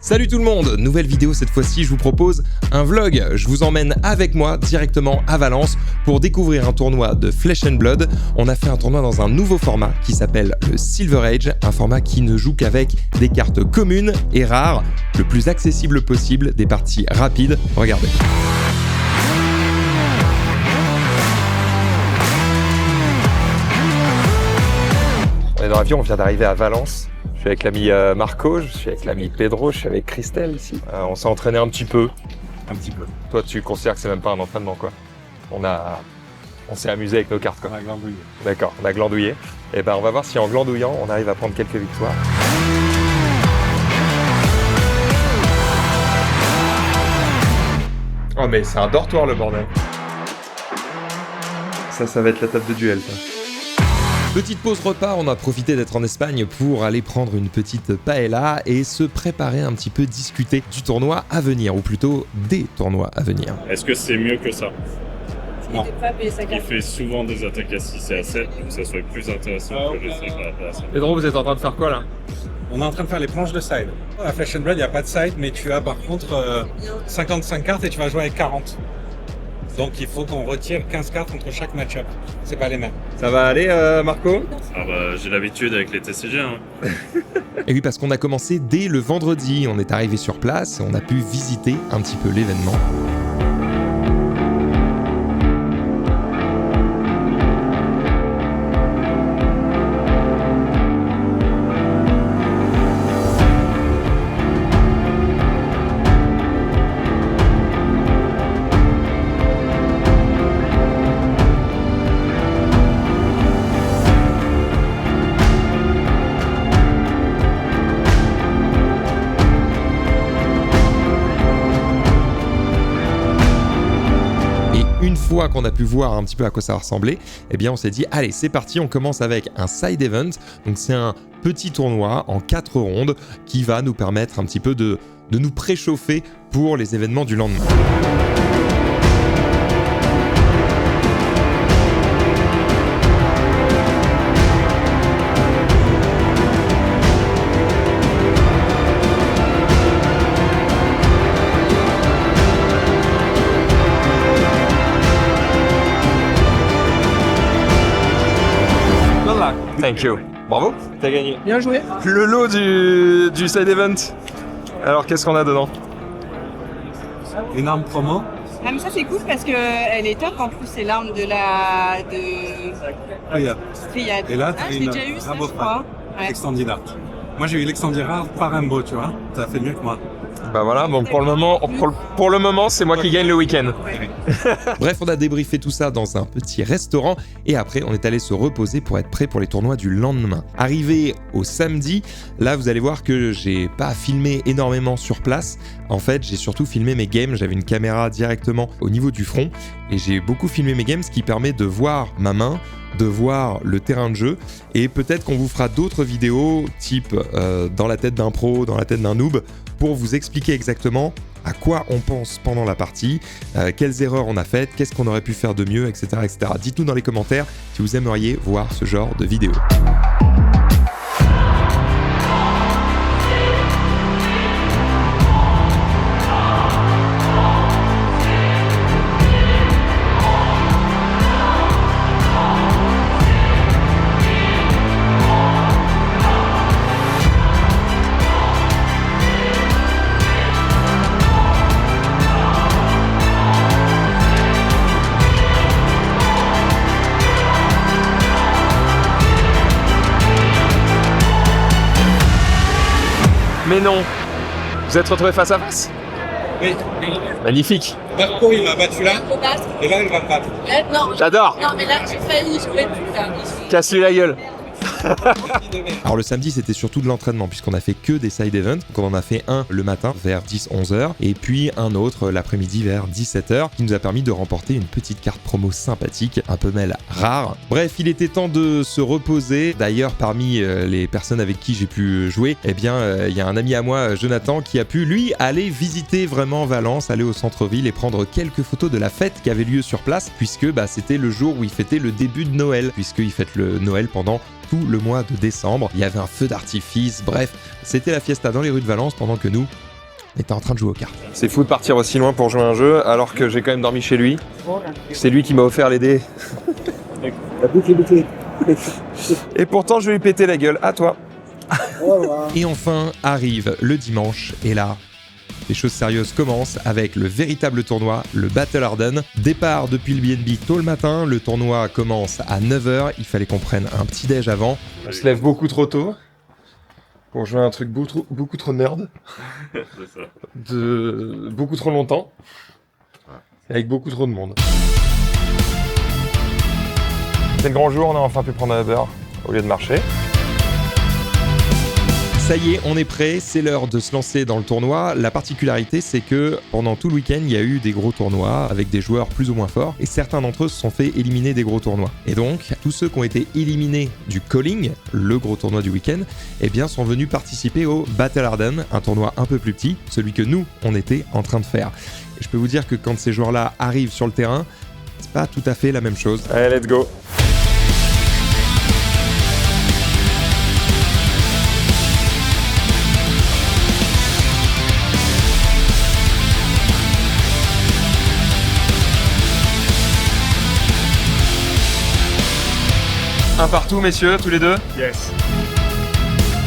Salut tout le monde, nouvelle vidéo cette fois-ci, je vous propose un vlog. Je vous emmène avec moi directement à Valence pour découvrir un tournoi de Flesh and Blood. On a fait un tournoi dans un nouveau format qui s'appelle le Silver Age, un format qui ne joue qu'avec des cartes communes et rares, le plus accessible possible, des parties rapides. Regardez. On est dans l'avion, on vient d'arriver à Valence. Je suis avec l'ami Marco, je suis avec l'ami Pedro, je suis avec Christelle ici. On s'est entraîné un petit peu. Un petit peu. Toi, tu considères que c'est même pas un entraînement, quoi. On s'est amusé avec nos cartes, quoi. On a glandouillé. D'accord, on a glandouillé. Et ben, on va voir si en glandouillant, on arrive à prendre quelques victoires. Oh, mais c'est un dortoir, le bordel. Ça va être la table de duel, ça. Petite pause repas, on a profité d'être en Espagne pour aller prendre une petite paella et se préparer un petit peu, discuter du tournoi à venir, ou plutôt des tournois à venir. Est-ce que c'est mieux que ça? Non. Il fait souvent des attaques à 6 et à 7 pour que ça soit plus intéressant que les attaques à 7. Pedro, vous êtes en train de faire quoi là? On est en train de faire les planches de side. À Flesh and Blood, il n'y a pas de side, mais tu as par contre 55 cartes et tu vas jouer avec 40. Donc il faut qu'on retire 15 cartes entre chaque match-up. C'est pas les mêmes. Ça va aller, Marco? Ah bah, j'ai l'habitude avec les TCG. Hein. Et oui, parce qu'on a commencé dès le vendredi. On est arrivé sur place et on a pu visiter un petit peu l'événement. Une fois qu'on a pu voir un petit peu à quoi ça ressemblait, eh bien on s'est dit allez c'est parti, on commence avec un side event. Donc c'est un petit tournoi en 4 rondes qui va nous permettre un petit peu de nous préchauffer pour les événements du lendemain. Thank you. Bravo, t'as gagné. Bien joué. Le lot du side event. Alors qu'est-ce qu'on a dedans? Énorme promo. Ah mais ça c'est cool parce que elle est top en plus, c'est l'arme de la Triade. Et là, Ah, t'as je l'ai déjà eu ça, Rambo je crois. Ouais. Extended Art. Moi, j'ai eu l'Extended Art par Rambo, tu vois. Ça fait mieux que moi. Bah voilà, donc pour le moment, c'est moi qui gagne le week-end. Bref, on a débriefé tout ça dans un petit restaurant et après, on est allé se reposer pour être prêt pour les tournois du lendemain. Arrivé au samedi, là, vous allez voir que j'ai pas filmé énormément sur place. En fait, j'ai surtout filmé mes games. J'avais une caméra directement au niveau du front et j'ai beaucoup filmé mes games, ce qui permet de voir ma main, de voir le terrain de jeu et peut-être qu'on vous fera d'autres vidéos type dans la tête d'un pro, dans la tête d'un noob pour vous expliquer exactement à quoi on pense pendant la partie, quelles erreurs on a faites, qu'est-ce qu'on aurait pu faire de mieux, etc. etc. Dites-nous dans les commentaires si vous aimeriez voir ce genre de vidéo. Mais non, vous êtes retrouvés face à face? Oui. Magnifique. Marco, il m'a battu là. Et là, il va me battre. Non, J'adore. Non, mais là, j'ai failli jouer plus là. Casse-lui la gueule. Alors le samedi c'était surtout de l'entraînement puisqu'on a fait que des side events. Donc on en a fait un le matin vers 10-11h et puis un autre l'après-midi vers 17h qui nous a permis de remporter une petite carte promo sympathique, un peu mêle rare. Bref, il était temps de se reposer. D'ailleurs parmi les personnes avec qui j'ai pu jouer, eh bien il y a un ami à moi, Jonathan, qui a pu lui aller visiter vraiment Valence, aller au centre-ville et prendre quelques photos de la fête qui avait lieu sur place puisque c'était le jour où il fêtait le début de Noël, puisqu'il fête le Noël pendant tout le mois de décembre. Il y avait un feu d'artifice, bref, c'était la fiesta dans les rues de Valence pendant que nous, était en train de jouer aux cartes. C'est fou de partir aussi loin pour jouer à un jeu alors que j'ai quand même dormi chez lui. C'est lui qui m'a offert les dés. Et pourtant je vais lui péter la gueule. À toi. Et enfin arrive le dimanche et là, les choses sérieuses commencent avec le véritable tournoi, le Battle Harden. Départ depuis le BNB tôt le matin, le tournoi commence à 9h, il fallait qu'on prenne un petit déj avant. On se lève beaucoup trop tôt pour jouer à un truc beaucoup trop nerd, de beaucoup trop longtemps, avec beaucoup trop de monde. C'est le grand jour, on a enfin pu prendre un Uber au lieu de marcher. Ça y est, on est prêt, c'est l'heure de se lancer dans le tournoi. La particularité, c'est que pendant tout le week-end, il y a eu des gros tournois avec des joueurs plus ou moins forts et certains d'entre eux se sont fait éliminer des gros tournois. Et donc, tous ceux qui ont été éliminés du Calling, le gros tournoi du week-end, eh bien, sont venus participer au Battle Harden, un tournoi un peu plus petit, celui que nous, on était en train de faire. Et je peux vous dire que quand ces joueurs-là arrivent sur le terrain, c'est pas tout à fait la même chose. Allez, let's go! Un partout, messieurs, tous les deux. Yes.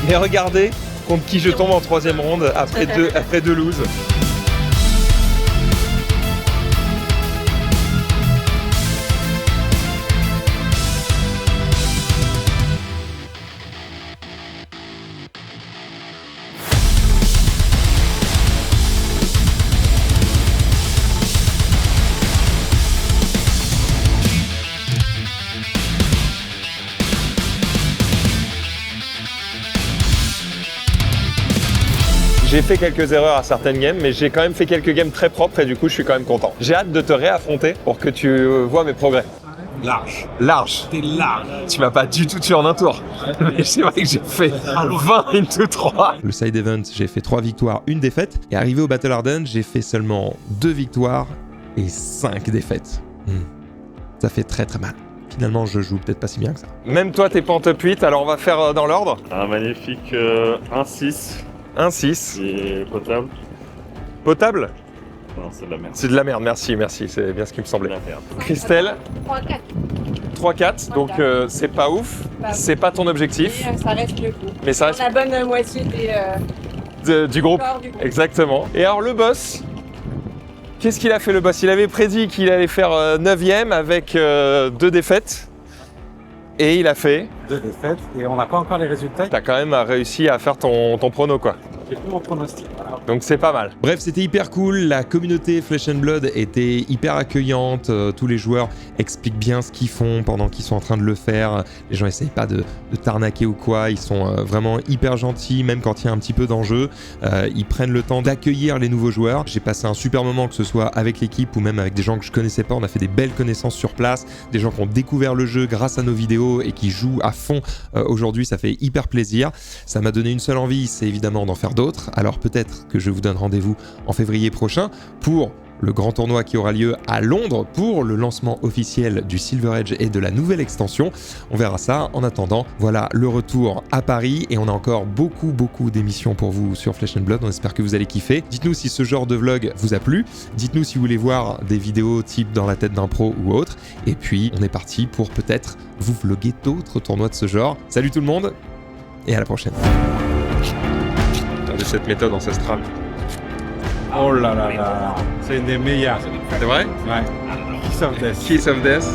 Mais regardez contre qui je tombe en troisième ronde après deux loses. J'ai fait quelques erreurs à certaines games, mais j'ai quand même fait quelques games très propres et du coup je suis quand même content. J'ai hâte de te réaffronter pour que tu vois mes progrès. Large. Large. T'es large. Tu m'as pas du tout tué en un tour. Mais c'est vrai que j'ai fait 20 into 3. Le side event, j'ai fait 3 victoires, 1 défaite. Et arrivé au Battle Harden, j'ai fait seulement 2 victoires et 5 défaites. Ça fait très très mal. Finalement, je joue peut-être pas si bien que ça. Même toi, t'es pas en top 8, alors on va faire dans l'ordre. Un magnifique 1-6. 1-6. Et potable. Potable? Non, c'est de la merde. C'est de la merde, merci, c'est bien ce qui me semblait. De la merde. Christelle, 3-4. 3-4, donc c'est pas ouf, c'est pas ton objectif, Et ça reste le coup. mais ça reste La bonne moitié du groupe. corps du groupe. Exactement. Et alors le boss, qu'est-ce qu'il a fait le boss? Il avait prédit qu'il allait faire 9ème avec 2 défaites. Et il a fait... 2 défaites et on n'a pas encore les résultats. T'as quand même réussi à faire ton prono quoi. J'ai tout mon pronostic. Voilà. Donc c'est pas mal. Bref, c'était hyper cool. La communauté Flesh and Blood était hyper accueillante. Tous les joueurs expliquent bien ce qu'ils font pendant qu'ils sont en train de le faire. Les gens essayent pas de t'arnaquer ou quoi. Ils sont vraiment hyper gentils, même quand il y a un petit peu d'enjeu. Ils prennent le temps d'accueillir les nouveaux joueurs. J'ai passé un super moment, que ce soit avec l'équipe ou même avec des gens que je connaissais pas. On a fait des belles connaissances sur place. Des gens qui ont découvert le jeu grâce à nos vidéos et qui jouent à fond aujourd'hui. Ça fait hyper plaisir. Ça m'a donné une seule envie, c'est évidemment d'en faire d'autres. Alors peut-être que je vous donne rendez-vous en février prochain pour le grand tournoi qui aura lieu à Londres pour le lancement officiel du Silver Edge et de la nouvelle extension. On verra ça. En attendant, voilà le retour à Paris et on a encore beaucoup d'émissions pour vous sur Flesh and Blood. On espère que vous allez kiffer. Dites-nous si ce genre de vlog vous a plu. Dites-nous si vous voulez voir des vidéos type dans la tête d'un pro ou autre. Et puis, on est parti pour peut-être vous vloguer d'autres tournois de ce genre. Salut tout le monde et à la prochaine. De cette méthode ancestrale. Oh là là là. C'est une des meilleures. C'est vrai? Ouais. Kiss of Death. Kiss of Death.